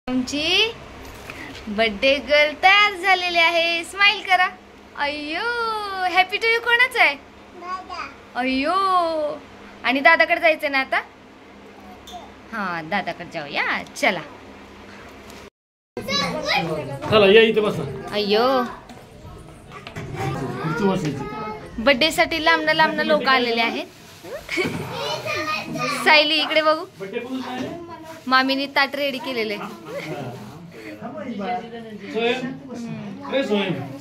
आमची birthday girl तयार झालेली आहे. स्माइल करा. अय्यो, हॅपी टू यू कोणाच आहे? अय्यो, आणि दादाकडे जायचं ना आता? हा, दादाकडे जाऊया. चला चला या इथे बसा. अय्यो, बर्थडे साठी लांबन लांबन लोक आलेले आहेत. सायली इकडे बघू. मामीने ताट रेडी केलेले.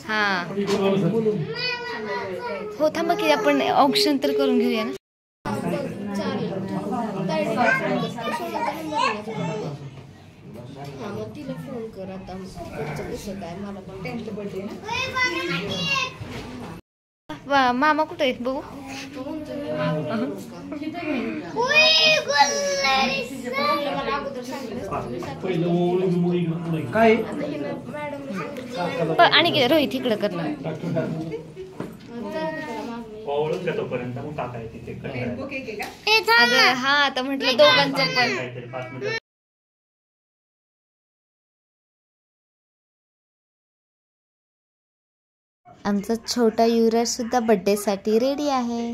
हा हो, थांबा की आपण ऑप्शन तर करून घेऊया ना. मामा कुठे आहे बघू. आणि रोहित इकडे करणार. हा, आता म्हटलं दोघांचं पण. आमचा छोटा युवराज सुद्धा बर्थडे साठी रेडी आहे.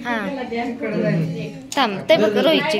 हा, थांब ते बघ रोहितची.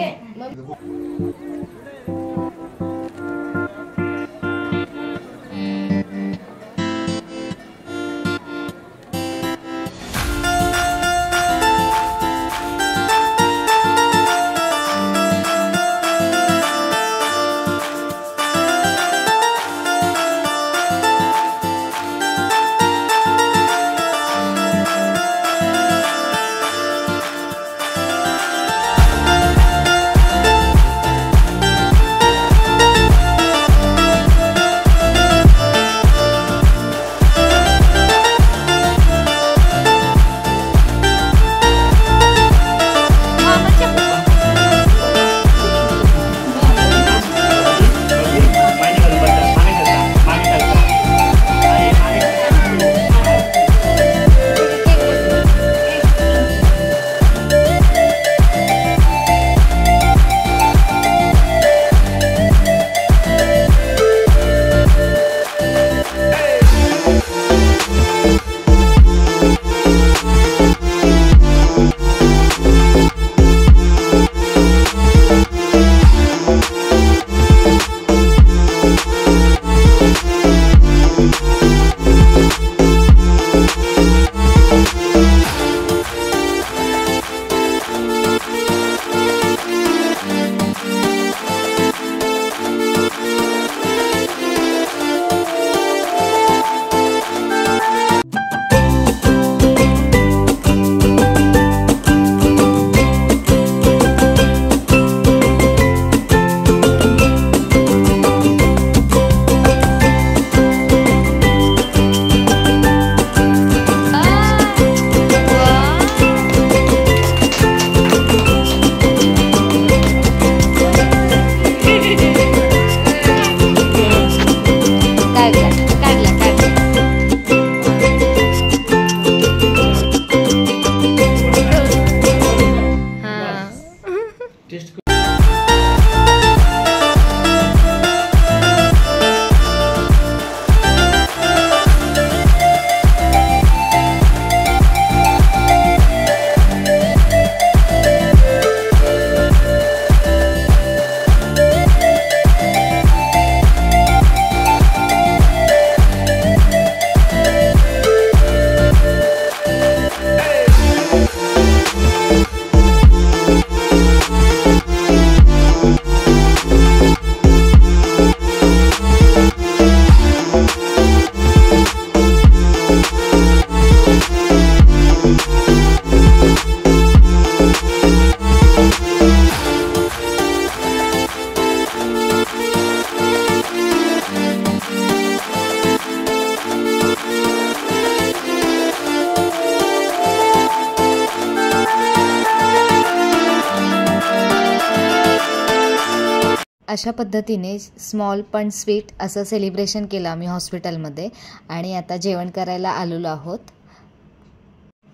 अशा पद्धतीने स्मॉल पण स्वीट असं सेलिब्रेशन केलं आम्ही हॉस्पिटलमध्ये. आणि आता जेवण करायला आलेलो आहोत.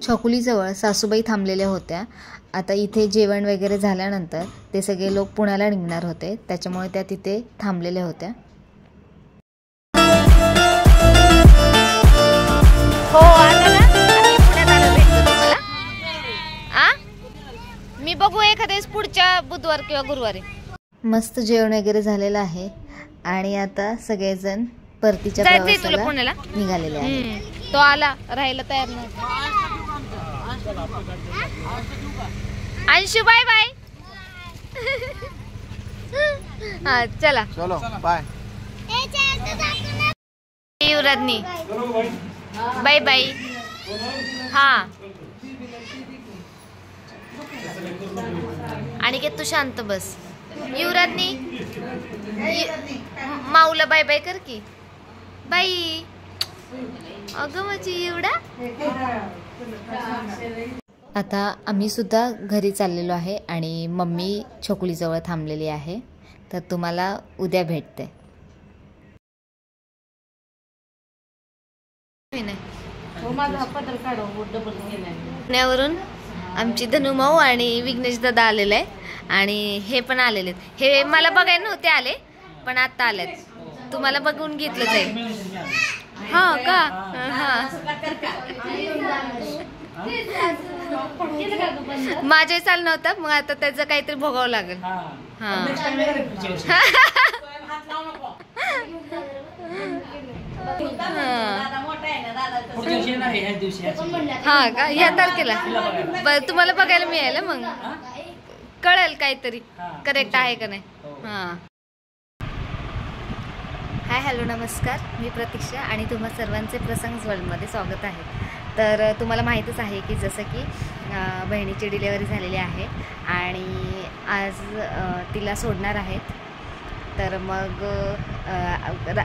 छकुलीजवळ सासूबाई थांबलेल्या होत्या. आता इथे जेवण वगैरे झाल्यानंतर ते सगळे लोक पुण्याला निघणार होते, त्याच्यामुळे त्या तिथे थांबलेल्या होत्या. हो आता ना आम्ही पुण्यात आलो भेटतो तुम्हाला. मी बघू एखाद्या पुढच्या बुधवार किंवा गुरुवारी. मस्त जेवण वगैरे झालेलं आहे आणि आता सगळेजण परतीच्या प्रवासाला निघालेले आहेत. तो आला राहायला तयार नाही. Anshu bye bye. हा चला चलो बाय. युवराजनी bye bye. हा आणि तू शांत बस. युवराजनी माऊला बाय बाय कर की. बाई अगं माझी एवढा. आता आम्ही सुद्धा घरी चाललेलो आहे आणि मम्मी छकुलीजवळ थांबलेली आहे, तर तुम्हाला उद्या भेटते. पुण्यावरून आमची धनुमाऊ आणि विघ्नेश दादा आलेले आहे आणि हे पण आलेले आहेत. हे मला बघायला नव्हते आले पण आता आलेत. तुम्हाला बघून घेतलं जाईल. हा का. हा माझ्या चाल नव्हतं, मग आता त्याचं काहीतरी भोगावं लागेल. हा हा का. या तारखेला तुम्हाला बघायला मिळालं, मग कळेल काहीतरी करेक्ट आहे का नाही. हा हाय हॅलो नमस्कार, मी प्रतीक्षा आणि तुम्हा सर्वांचे प्रसंग वर्ल्डमध्ये स्वागत आहे. तर तुम्हाला माहीतच आहे की जसं की बहिणीची डिलेवरी झालेली आहे आणि आज तिला सोडणार आहेत. तर मग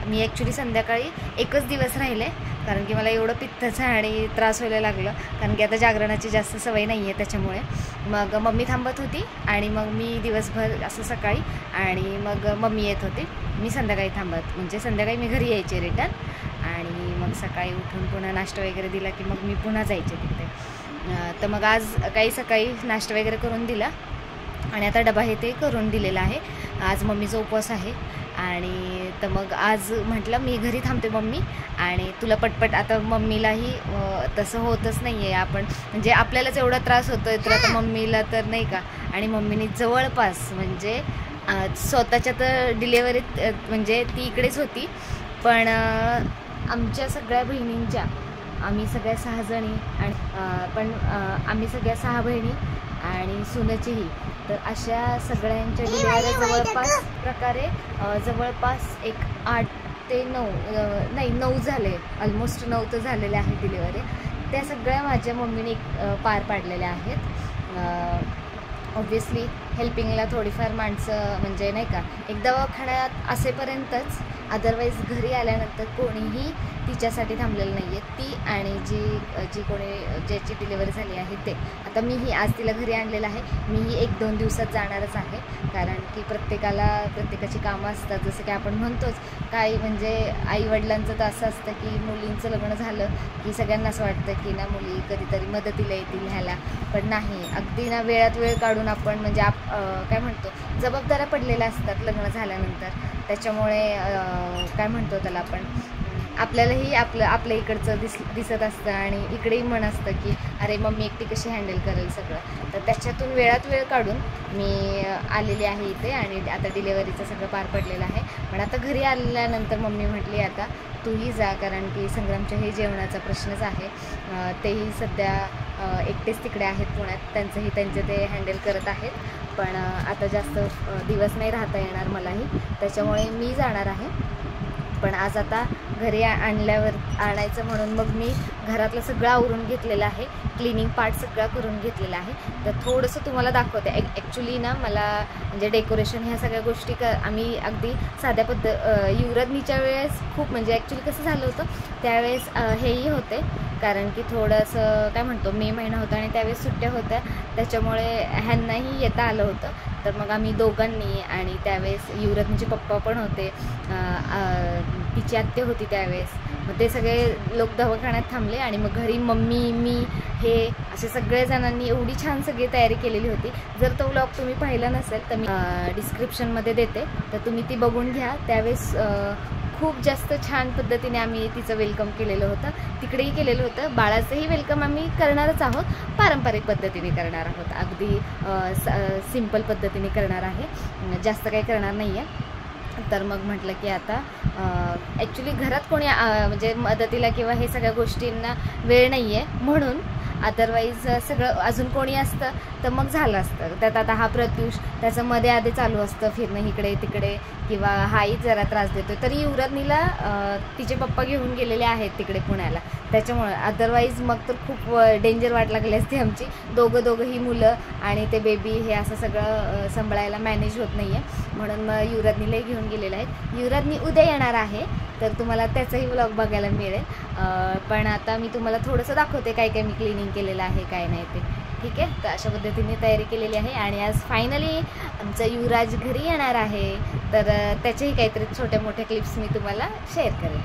मी ॲक्च्युली संध्याकाळी एकच दिवस राहिले, कारण की मला एवढं पित्ताचं आणि त्रास व्हायला लागलं, कारण की आता जागरणाची जास्त सवय नाही आहे त्याच्यामुळे. मग मम्मी थांबत होती आणि मग मी दिवसभर असं सकाळी आणि मग मम्मी येत होती, मी संध्याकाळी थांबत, म्हणजे संध्याकाळी मी घरी यायचे रिटर्न आणि मग सकाळी उठून पुन्हा नाश्ता वगैरे दिला की मग मी पुन्हा जायचे तिथे. तर मग आज काही सकाळी नाश्ता वगैरे करून दिला आणि आता डबा हे ते करून दिलेला आहे. आज मम्मीचा उपवास आहे आणि तर मग आज म्हटलं मी घरी थांबते मम्मी आणि तुला पटपट. आता मम्मीलाही तसं होतच नाही आहे, आपण म्हणजे आपल्यालाच एवढा त्रास होतो आहे तर आता मम्मीला तर नाही का. आणि मम्मीने जवळपास म्हणजे स्वतःच्या तर डिलेवरीत म्हणजे ती इकडेच होती, पण आमच्या सगळ्या बहिणींच्या, आम्ही सगळ्या 6 जणी आणि पण आम्ही सगळ्या 6 बहिणी आणि सुनचीही, तर अशा सगळ्यांच्या डिलेवऱ्या जवळपास प्रकारे जवळपास एक 8 ते 9 नाही 9 झाले, ऑलमोस्ट 9 तर झालेले आहेत डिलेवरी. त्या सगळ्या माझ्या मम्मीने पार पाडलेल्या आहेत. ऑब्व्हियसली हेल्पिंगला थोडीफार माणसं म्हणजे नाही का, एक दवाखान्यात असेपर्यंतच, अदरवाईज घरी आल्यानंतर कोणीही तिच्यासाठी थांबलेलं नाही आहे. ती आणि जी कोणी ज्याची डिलिव्हरी झाली आहे ते. आता मीही आज तिला घरी आणलेलं आहे, मीही 1-2 दिवसात जाणारच आहे, कारण की प्रत्येकाची कामं असतात. जसं की आपण म्हणतोच काही म्हणजे आईवडिलांचं तर असं असतं की मुलींचं लग्न झालं की सगळ्यांना असं वाटतं की ना मुली कधीतरी मदतीला येतील ह्याला, पण नाही, अगदी ना वेळात वेळ काढून आपण म्हणजे काय म्हणतो जबाबदाऱ्या पडलेल्या असतात लग्न झाल्यानंतर. त्याच्यामुळे काय म्हणतो त्याला आपण, आपल्यालाही आपल्या इकडचं दिसत असतं आणि इकडेही मन असतं की अरे मम्मी एकटी कशी हँडल करेल सगळं. तर त्याच्यातून वेळात वेळ काढून मी आलेली आहे इथे आणि आता डिलेवरीचं सगळं पार पडलेलं आहे. पण आता घरी आल्यानंतर मम्मी म्हटली आता तूही जा, कारण की संग्रामच्याही जेवणाचा प्रश्नच आहे. तेही सध्या एकटेच तिकडे आहेत पुण्यात, त्यांचे ते हँडल करत आहेत. पण आता जास्त दिवस नाही राहता येणार मलाही, त्याच्यामुळे मी जाणार आहे. पण आज आता घरी आणायचं म्हणून मग मी घरातलं सगळं आवरून घेतलेलं आहे, क्लिनिंग पार्ट सगळं करून घेतलेला आहे. तर थोडंसं तुम्हाला दाखवते. ॲक्च्युली ना मला म्हणजे डेकोरेशन ह्या सगळ्या गोष्टी आम्ही अगदी साध्या युवराजनीच्या वेळेस खूप म्हणजे ॲक्च्युली कसं झालं होतं त्यावेळेस हेही होते, कारण की थोडंसं काय म्हणतो मे महिना होता आणि त्यावेळेस सुट्ट्या होत्या, त्याच्यामुळे ह्यांनाही येता आलं होतं. तर मग आम्ही दोघांनी आणि त्यावेळेस युवराजनीचे पप्पा पण होते, तिची आत्या होती त्यावेळेस, मग ते सगळे लोक दवाखान्यात थांबले आणि मग घरी मम्मी मी हे असे सगळे जणांनी एवढी छान सगळी तयारी केलेली होती. जर तो व्लॉग तुम्ही पाहिला नसेल तर मी डिस्क्रिप्शनमध्ये देते, तर तुम्ही ती बघून घ्या. त्यावेळेस खूप जास्त छान पद्धतीने आम्ही तिचं वेलकम केलेलं होतं. तिकडेही केलेलं होतं. बाळाचंही वेलकम आम्ही करणारच आहोत, पारंपरिक पद्धतीने करणार आहोत. अगदी सिंपल पद्धतीने करणार आहे, जास्त काही करणार नाही आहे. तर मग म्हटलं की आता ॲक्च्युली घरात कोणी म्हणजे मदतीला किंवा हे सगळ्या गोष्टींना वेळ नाही आहे, म्हणून अदरवाईज सगळं अजून कोणी असतं तर मग झालं असतं. त्यात आता हा प्रत्युष त्याचं मध्ये आधी चालू असतं फिरणं इकडे तिकडे, किंवा हाही जरा त्रास देतो. तरी युवराजनीला तिचे पप्पा घेऊन गेलेले आहेत तिकडे पुण्याला, त्याच्यामुळे अदरवाईज मग तर खूप डेंजर वाट लागली असते आमची. दोघंही मुलं आणि ते बेबी हे असं सगळं सांभाळायला मॅनेज होत नाही आहे, म्हणून मग युवराजनीलाही घेऊन गेलेले आहेत. युवराजनी उद्या येणार आहे, तर तुम्हाला त्याचाही व्लॉग बघायला मिळेल. पण आता मी तुम्हाला थोडंसं दाखवते काय काय मी क्लिनिंग केलेलं आहे काय नाही ते. ठीक आहे, तर अशा पद्धतीने तयारी केलेली आहे. आणि आज फायनली आमचा युवराज घरी येणार आहे, तर त्याच्याही काहीतरी छोट्या मोठ्या क्लिप्स मी तुम्हाला शेअर करेन.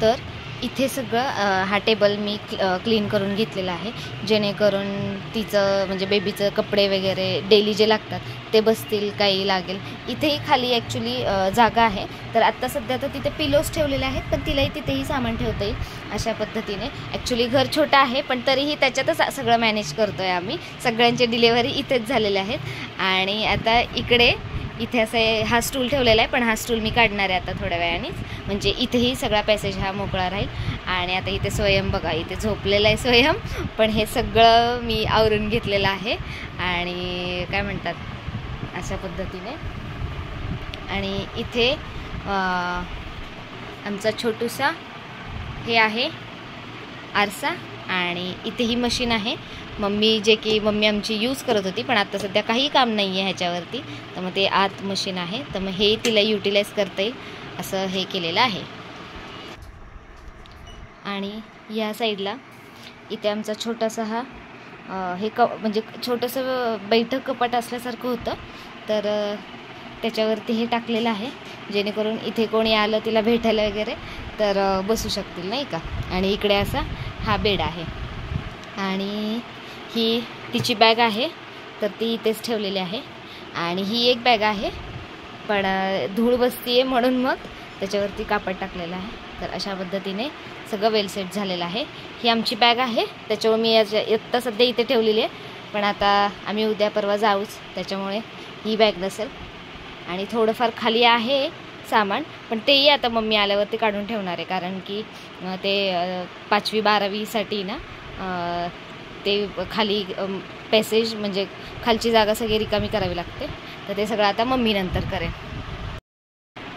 तर इथे सगळं हा टेबल मी क्लीन करून घेतलेला आहे, जेणेकरून तिचं म्हणजे बेबीचं कपडे वगैरे डेली जे लागतात ते बसतील, काही लागेल. इथेही खाली ॲक्च्युली जागा आहे, तर आत्ता सध्या तर तिथे पिलोज ठेवलेले आहेत, पण तिलाही तिथेही सामान ठेवता येईल अशा पद्धतीने. ॲक्च्युली घर छोटं आहे, पण तरीही त्याच्यातच सगळं मॅनेज करतो आहे आम्ही. सगळ्यांचे डिलेव्हरी इथेच झालेले आहेत. आणि आता इथे असं हा स्टूल ठेवलेला आहे, पण हा स्टूल मी काढणार आहे आता थोड्या वेळानेच, म्हणजे इथेही सगळा पॅसेज हा मोकळा राहील. आणि आता इथे स्वयं बघा, इथे झोपलेला आहे स्वयं, पण हे सगळं मी आवरून घेतलेलं आहे. आणि काय म्हणतात अशा पद्धतीने. आणि इथे आमचा छोटूसा हे आहे आरसा, आणि इथे ही मशीन आहे मम्मी आमची यूज करत होती, पण आता सध्या काही काम नाही आहे ह्याच्यावरती, तर मग ते आत मशीन आहे, तर मग हे तिला युटिलाइज करता येईल असं हे केलेलं आहे. आणि या साईडला इथे आमचा छोटासा हा म्हणजे छोटंसं बैठक कपाट असल्यासारखं होतं, तर त्याच्यावरती हे टाकलेलं आहे, जेणेकरून इथे कोणी आलं तिला भेटायला वगैरे तर बसू शकतील नाही का. आणि इकडे असा हा बेड आहे. आणि ही तिची बॅग आहे, तर ती इथेच ठेवलेली आहे. आणि ही एक बॅग आहे, पण धूळ बसती आहे म्हणून मग त्याच्यावरती कापड टाकलेलं आहे. तर अशा पद्धतीने सगळं वेल सेट झालेलं आहे. ही आमची बॅग आहे, त्याच्यामुळे मी आत्ता सध्या इथे ठेवलेली आहे, पण आता आम्ही उद्या परवा जाऊच, त्याच्यामुळे ही बॅग नसेल. आणि थोडंफार खाली आहे सामान, पण तेही आता मम्मी आल्यावरती काढून ठेवणार आहे, कारण की ते 5वी 12वीसाठी ना ते खाली पॅसेज म्हणजे खालची जागा सगळी रिकामी करावी लागते, तर ते सगळं आता मम्मी नंतर करेल.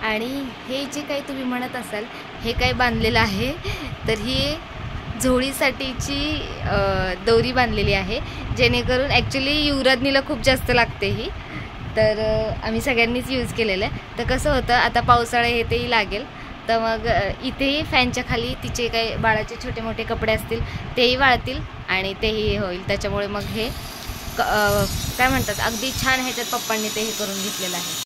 आणि हे जे काही तुम्ही म्हणत असाल हे काय बांधलेलं आहे, तर ही झोळीसाठीची दोरी बांधलेली आहे, जेणेकरून ॲक्च्युली युवराजनीला खूप जास्त लागते ही, तर आम्ही सगळ्यांनीच यूज केलेलं आहे. तर कसं होतं आता पावसाळा हे तेही लागेल, तर मग इथेही फॅनच्या खाली तिचे काही बाळाचे छोटे मोठे कपडे असतील तेही वाळतील आणि तेही होईल. त्याच्यामुळे मग हे काय म्हणतात अगदी छान ह्याच्यात पप्पांनी ते हे करून घेतलेलं आहे.